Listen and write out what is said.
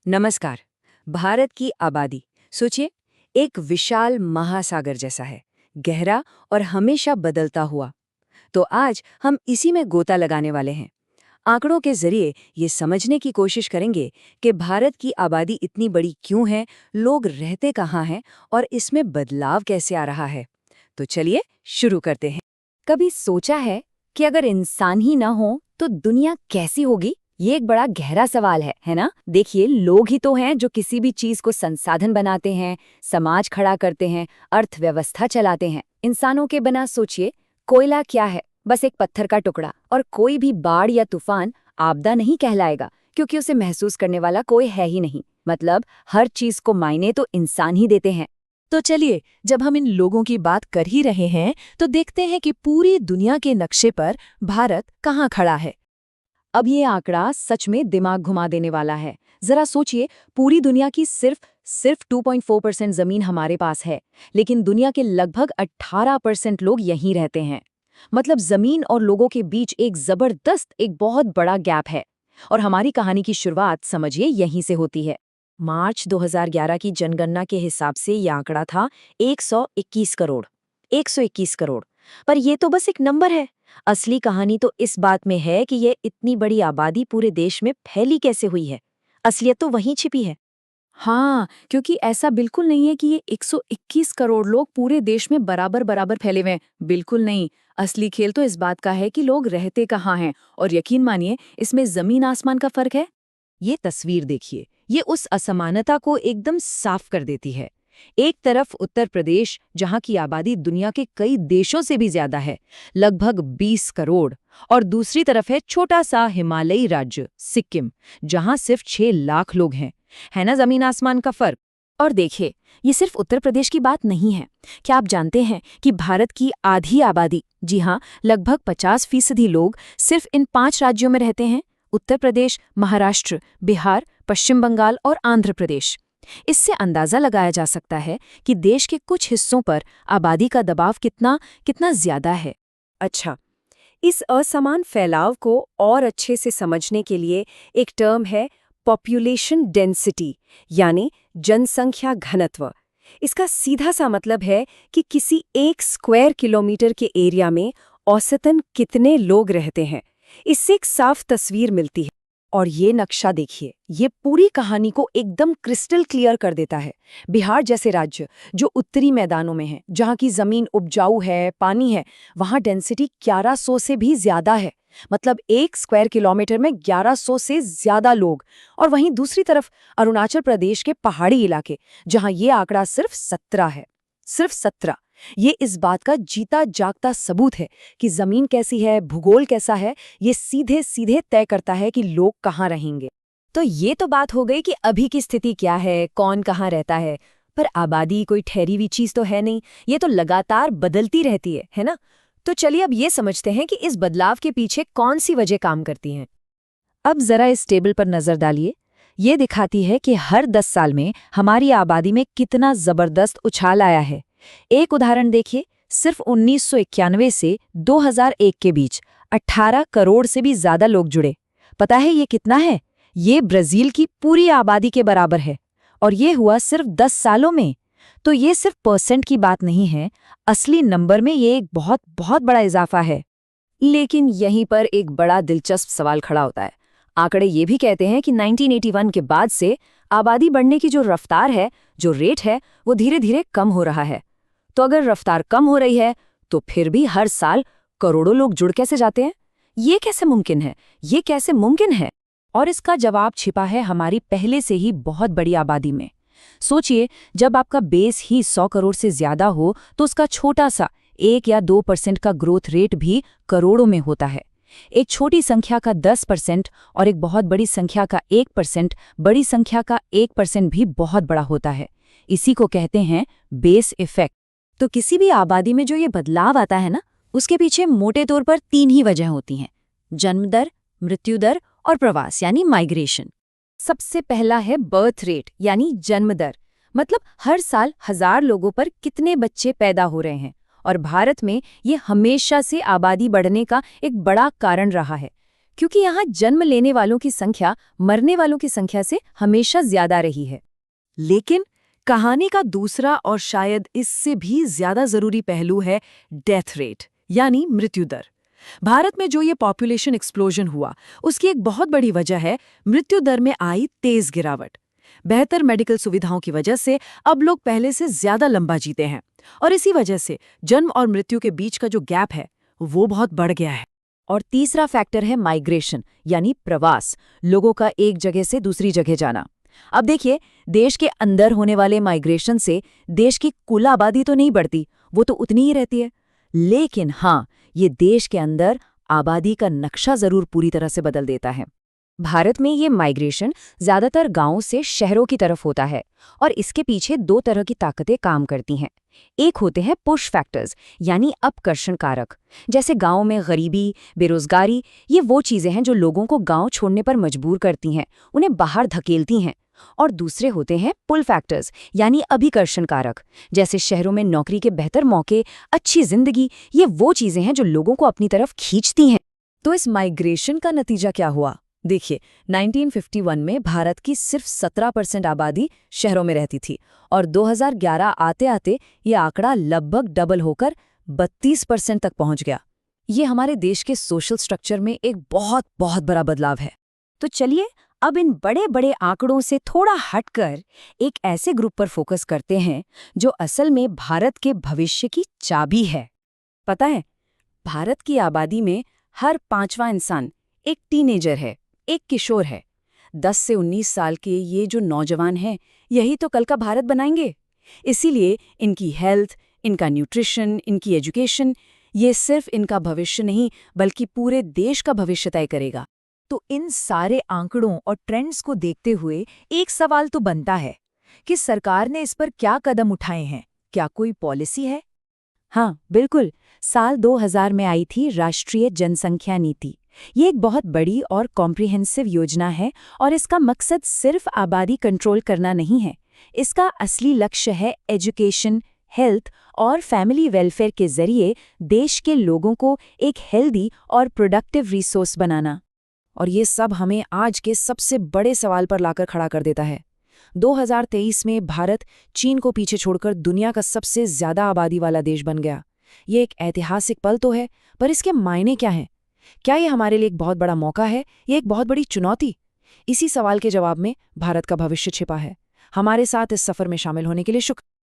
नमस्कार। भारत की आबादी सोचिए, एक विशाल महासागर जैसा है, गहरा और हमेशा बदलता हुआ। तो आज हम इसी में गोता लगाने वाले हैं। आंकड़ों के जरिए ये समझने की कोशिश करेंगे कि भारत की आबादी इतनी बड़ी क्यों है, लोग रहते कहाँ हैं और इसमें बदलाव कैसे आ रहा है। तो चलिए शुरू करते हैं। कभी सोचा है कि अगर इंसान ही ना हो तो दुनिया कैसी होगी? ये एक बड़ा गहरा सवाल है ना? देखिए, लोग ही तो हैं जो किसी भी चीज को संसाधन बनाते हैं, समाज खड़ा करते हैं, अर्थव्यवस्था चलाते हैं। इंसानों के बिना सोचिए, कोयला क्या है? बस एक पत्थर का टुकड़ा। और कोई भी बाढ़ या तूफान आपदा नहीं कहलाएगा, क्योंकि उसे महसूस करने वाला कोई है ही नहीं। मतलब हर चीज को मायने तो इंसान ही देते हैं। तो चलिए, जब हम इन लोगों की बात कर ही रहे हैं तो देखते हैं कि पूरी दुनिया के नक्शे पर भारत कहाँ खड़ा है। अब ये आंकड़ा सच में दिमाग घुमा देने वाला है। जरा सोचिए, पूरी दुनिया की सिर्फ 2.4% जमीन हमारे पास है, लेकिन दुनिया के लगभग 18% लोग यहीं रहते हैं। मतलब जमीन और लोगों के बीच एक बहुत बड़ा गैप है। और हमारी कहानी की शुरुआत समझिए यहीं से होती है। मार्च 2011 की जनगणना के हिसाब से यह आंकड़ा था 121 करोड़। 121 करोड़। पर यह तो बस एक नंबर है। असली कहानी तो इस बात में है कि यह इतनी बड़ी आबादी पूरे देश में फैली कैसे हुई है। असलियत तो वहीं छिपी है। हाँ, क्योंकि ऐसा बिल्कुल नहीं है कि ये 121 करोड़ लोग पूरे देश में बराबर बराबर फैले हुए हैं। बिल्कुल नहीं। असली खेल तो इस बात का है कि लोग रहते कहाँ हैं, और यकीन मानिए, इसमें जमीन आसमान का फर्क है। ये तस्वीर देखिए, ये उस असमानता को एकदम साफ कर देती है। एक तरफ उत्तर प्रदेश, जहां की आबादी दुनिया के कई देशों से भी ज्यादा है, लगभग 20 करोड़, और दूसरी तरफ है छोटा सा हिमालयी राज्य सिक्किम, जहां सिर्फ 6 लाख लोग हैं। है ना जमीन आसमान का फर्क। और देखिए, ये सिर्फ उत्तर प्रदेश की बात नहीं है। क्या आप जानते हैं कि भारत की आधी आबादी, जी हाँ, लगभग 50% लोग सिर्फ इन 5 राज्यों में रहते हैं? उत्तर प्रदेश, महाराष्ट्र, बिहार, पश्चिम बंगाल और आंध्र प्रदेश। इससे अंदाजा लगाया जा सकता है कि देश के कुछ हिस्सों पर आबादी का दबाव कितना कितना ज्यादा है। अच्छा, इस असमान फैलाव को और अच्छे से समझने के लिए एक टर्म है पॉपुलेशन डेंसिटी, यानी जनसंख्या घनत्व। इसका सीधा सा मतलब है कि किसी 1 स्क्वायर किलोमीटर के एरिया में औसतन कितने लोग रहते हैं। इससे एक साफ तस्वीर मिलती है। और ये नक्शा देखिए, ये पूरी कहानी को एकदम क्रिस्टल क्लियर कर देता है। बिहार जैसे राज्य, जो उत्तरी मैदानों में है, जहाँ की जमीन उपजाऊ है, पानी है, वहाँ डेंसिटी 1100 से भी ज्यादा है। मतलब 1 स्क्वायर किलोमीटर में 1100 से ज्यादा लोग। और वहीं दूसरी तरफ अरुणाचल प्रदेश के पहाड़ी इलाके, जहाँ ये आंकड़ा सिर्फ 17 है। सिर्फ 17। ये इस बात का जीता जागता सबूत है कि जमीन कैसी है, भूगोल कैसा है, ये सीधे सीधे तय करता है कि लोग कहाँ रहेंगे। तो ये तो बात हो गई कि अभी की स्थिति क्या है, कौन कहाँ रहता है। पर आबादी कोई ठहरी हुई चीज तो है नहीं, ये तो लगातार बदलती रहती है ना? तो चलिए अब ये समझते हैं कि इस बदलाव के पीछे कौन सी वजह काम करती हैं। अब जरा इस टेबल पर नजर डालिए। ये दिखाती है कि हर 10 साल में हमारी आबादी में कितना जबरदस्त उछाल आया है। एक उदाहरण देखिए, सिर्फ 1991 से 2001 के बीच 18 करोड़ से भी ज्यादा लोग जुड़े। पता है ये कितना है? ये ब्राजील की पूरी आबादी के बराबर है। और ये हुआ सिर्फ 10 सालों में। तो ये सिर्फ परसेंट की बात नहीं है, असली नंबर में ये एक बहुत बहुत बड़ा इजाफा है। लेकिन यहीं पर एक बड़ा दिलचस्प सवाल खड़ा होता है। आंकड़े ये भी कहते हैं कि 1981 के बाद से आबादी बढ़ने की जो रफ्तार है, जो रेट है, वो धीरे धीरे कम हो रहा है। तो अगर रफ्तार कम हो रही है, तो फिर भी हर साल करोड़ों लोग जुड़ कैसे जाते हैं? ये कैसे मुमकिन है? ये कैसे मुमकिन है? और इसका जवाब छिपा है हमारी पहले से ही बहुत बड़ी आबादी में। सोचिए, जब आपका बेस ही 100 करोड़ से ज्यादा हो तो उसका छोटा सा 1 या 2% का ग्रोथ रेट भी करोड़ों में होता है। एक छोटी संख्या का 10% और एक बहुत बड़ी संख्या का 1%, बड़ी संख्या का 1% भी बहुत बड़ा होता है। इसी को कहते हैं बेस इफेक्ट। तो किसी भी आबादी में जो ये बदलाव आता है ना, उसके पीछे मोटे तौर पर 3 ही वजह होती हैं: जन्म दर, मृत्यु दर और प्रवास यानी माइग्रेशन। सबसे पहला है बर्थ रेट यानी जन्म दर। मतलब हर साल 1000 लोगों पर कितने बच्चे पैदा हो रहे हैं। और भारत में ये हमेशा से आबादी बढ़ने का एक बड़ा कारण रहा है, क्योंकि यहाँ जन्म लेने वालों की संख्या मरने वालों की संख्या से हमेशा ज्यादा रही है। लेकिन कहानी का दूसरा और शायद इससे भी ज्यादा जरूरी पहलू है डेथ रेट, यानी मृत्यु दर। भारत में जो ये पॉपुलेशन एक्सप्लोजन हुआ, उसकी एक बहुत बड़ी वजह है मृत्यु दर में आई तेज गिरावट। बेहतर मेडिकल सुविधाओं की वजह से अब लोग पहले से ज्यादा लंबा जीते हैं, और इसी वजह से जन्म और मृत्यु के बीच का जो गैप है वो बहुत बढ़ गया है। और तीसरा फैक्टर है माइग्रेशन, यानी प्रवास, लोगों का एक जगह से दूसरी जगह जाना। अब देखिए, देश के अंदर होने वाले माइग्रेशन से देश की कुल आबादी तो नहीं बढ़ती, वो तो उतनी ही रहती है। लेकिन हाँ, ये देश के अंदर आबादी का नक्शा जरूर पूरी तरह से बदल देता है। भारत में ये माइग्रेशन ज्यादातर गांवों से शहरों की तरफ होता है, और इसके पीछे दो तरह की ताकतें काम करती हैं। एक होते हैं पुश फैक्टर्स, यानी अपकर्षण कारक। जैसे गांव में गरीबी, बेरोजगारी, ये वो चीजें हैं जो लोगों को गांव छोड़ने पर मजबूर करती हैं, उन्हें बाहर धकेलती हैं। और दूसरे होते हैं पुल फैक्टर्स, यानी अभिकर्षण कारक। जैसे शहरों में नौकरी के बेहतर मौके, अच्छी जिंदगी, ये वो चीजें हैं जो लोगों को अपनी तरफ खींचती हैं। तो इस माइग्रेशन का नतीजा क्या हुआ? देखिए, 1951 में भारत की सिर्फ 17% आबादी शहरों में रहती थी, और 2011 आते आते ये आंकड़ा लगभग डबल होकर 32% तक पहुंच गया। ये हमारे देश के सोशल स्ट्रक्चर में एक बहुत बहुत बड़ा बदलाव है। तो चलिए अब इन बड़े बड़े आंकड़ों से थोड़ा हटकर एक ऐसे ग्रुप पर फोकस करते हैं जो असल में भारत के भविष्य की चाबी है। पता है, भारत की आबादी में हर 5वां इंसान एक टीनेजर है, एक किशोर है। 10 से 19 साल के ये जो नौजवान हैं, यही तो कल का भारत बनाएंगे। इसीलिए इनकी हेल्थ, इनका न्यूट्रिशन, इनकी एजुकेशन, ये सिर्फ इनका भविष्य नहीं बल्कि पूरे देश का भविष्य तय करेगा। तो इन सारे आंकड़ों और ट्रेंड्स को देखते हुए एक सवाल तो बनता है कि सरकार ने इस पर क्या कदम उठाए हैं? क्या कोई पॉलिसी है? हाँ, बिल्कुल। साल 2000 में आई थी राष्ट्रीय जनसंख्या नीति। ये एक बहुत बड़ी और कॉम्प्रिहेंसिव योजना है, और इसका मकसद सिर्फ आबादी कंट्रोल करना नहीं है। इसका असली लक्ष्य है एजुकेशन, हेल्थ और फैमिली वेलफेयर के जरिए देश के लोगों को एक हेल्दी और प्रोडक्टिव रिसोर्स बनाना। और ये सब हमें आज के सबसे बड़े सवाल पर लाकर खड़ा कर देता है। 2023 में भारत चीन को पीछे छोड़कर दुनिया का सबसे ज्यादा आबादी वाला देश बन गया। ये एक ऐतिहासिक पल तो है, पर इसके मायने क्या हैं? क्या ये हमारे लिए एक बहुत बड़ा मौका है या एक बहुत बड़ी चुनौती? इसी सवाल के जवाब में भारत का भविष्य छिपा है। हमारे साथ इस सफर में शामिल होने के लिए शुक्रिया।